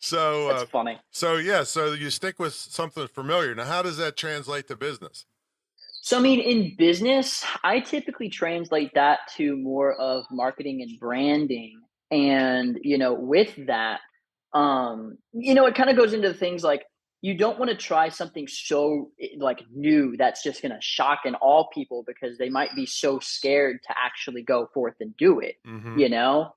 So, That's funny. so you stick with something familiar. Now, how does that translate to business? So, I mean, in business, I typically translate that to more of marketing and branding. And, with that, it kind of goes into things like you don't want to try something so like new that's just going to shock and awe people because they might be so scared to actually go forth and do it, Mm-hmm. you know?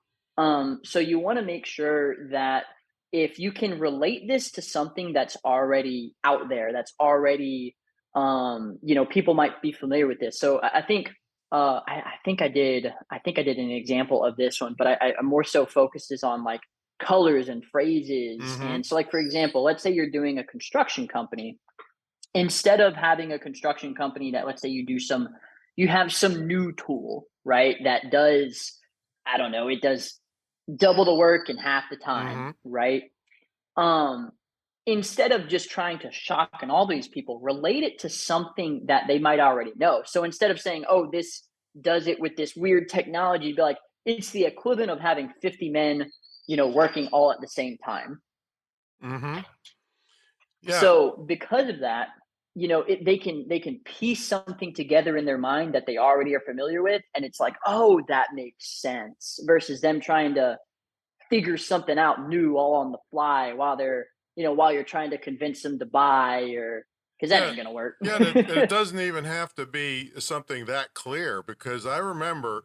So you want to make sure that if you can relate this to something that's already out there, that's already people might be familiar with this. So I think I think I did an example of this one, but I'm more so focused is on like colors and phrases. Mm-hmm. And so, like for example, let's say you're doing a construction company. Instead of having a construction company that, let's say, you have some new tool, right? That does, I don't know, it does double the work in half the time, Mm-hmm. right? um Instead of just trying to shock and all these people, relate it to something that they might already know. So instead of saying, oh, this does it with this weird technology, be like, it's the equivalent of having 50 men working all at the same time. Mm-hmm. Yeah. So because of that, they can piece something together in their mind that they already are familiar with, and it's like, oh, that makes sense, versus them trying to figure something out new all on the fly while you're trying to convince them to buy, or because that Yeah. ain't gonna work. Yeah, and it doesn't even have to be something that clear because I remember,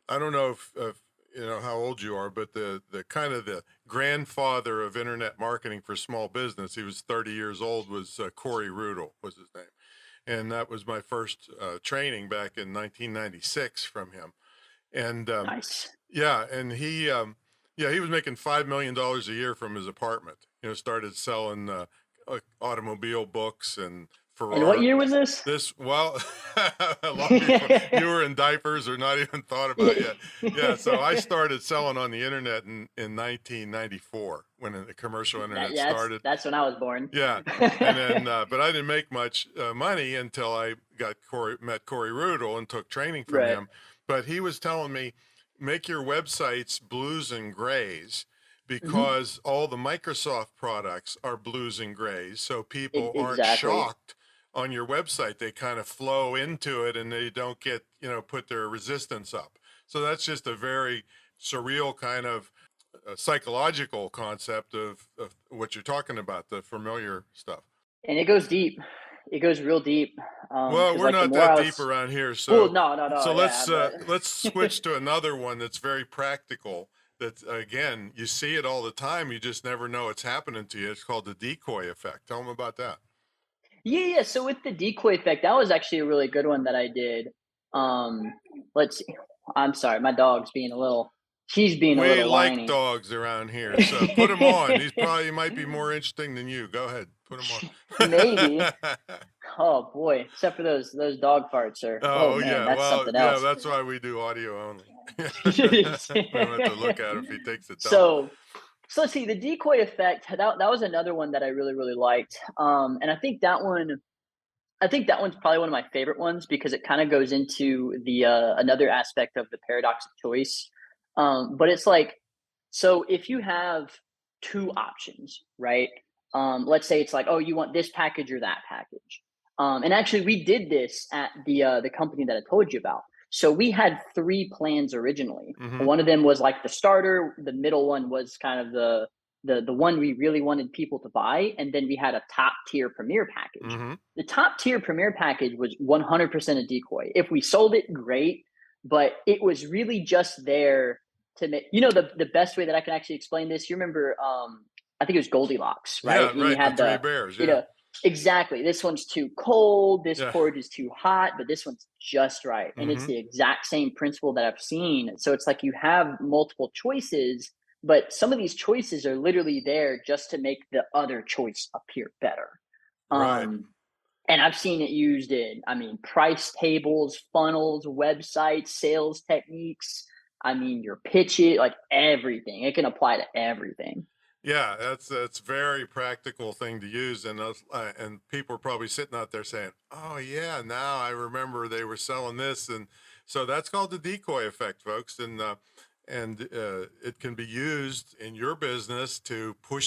I don't know if you know how old you are, but the kind of the grandfather of internet marketing for small business, he was 30 years old, was Corey Rudel was his name, and that was my first training back in 1996 from him, and Nice. yeah, and yeah, he was making $5 million a year from his apartment. Started selling automobile books and And what Ferrari. year was this? Well, long before you were in diapers or not even thought about yet. Yeah, so I started selling on the internet in 1994 when the commercial internet Yeah, that's started. that's when I was born. Yeah, and then but I didn't make much money until I met Corey Rudel and took training from Right. him. But he was telling me, make your websites blues and grays Hmm. because all the Microsoft products are blues and grays, so people aren't Exactly. shocked on your website. They kind of flow into it and they don't get put their resistance up. So that's just a very surreal kind of a psychological concept of what you're talking about, the familiar stuff. And it goes deep. It goes real deep. Well, Because we're like the not more that I deep was, around here, well, so no, no, no, yeah, but let's switch to another one that's very practical. That again, you see it all the time. You just never know it's happening to you. It's called the decoy effect. Tell them about that. yeah, yeah. So with the decoy effect, that was actually a really good one that I did. Um, let's see. I'm sorry, my dog's being a little. She's being a We little like whiny. dogs around here, so put him on. He's probably might be more interesting than you. Go ahead, put him Maybe. on. Oh boy, except for those dog farts, are. Oh Oh man, yeah, that's well something yeah, else. that's why we do audio only. We don't have to look at him if he takes a dump. so so let's see, the decoy effect. That was another one that I really really liked. And I think that one's probably one of my favorite ones because it kind of goes into the another aspect of the paradox of choice. But it's like, so if you have two options, right? Let's say it's like, oh, you want this package or that package. And actually, we did this at the company that I told you about. So we had three plans originally. Mm-hmm. One of them was like the starter. The middle one was kind of the one we really wanted people to buy, and then we had a top tier premier package. Mm-hmm. The top tier premier package was 100% a decoy. If we sold it, great, but it was really just there to make, the best way that I can actually explain this. You remember, I think it was Goldilocks, right? Yeah, And you right. The had three bears. you Yeah. know, exactly. This one's too cold. This Yeah. porridge is too hot, but this one's just right. And it's Mm-hmm. the exact same principle that I've seen. So it's like you have multiple choices, but some of these choices are literally there just to make the other choice appear better. Right. Um, and I've seen it used in, I mean, price tables, funnels, websites, sales techniques. I mean, your pitch it, like everything. It can apply to everything. Yeah, that's very practical thing to use, and people are probably sitting out there saying, "Oh yeah, now I remember they were selling this," and so that's called the decoy effect, folks, and it can be used in your business to push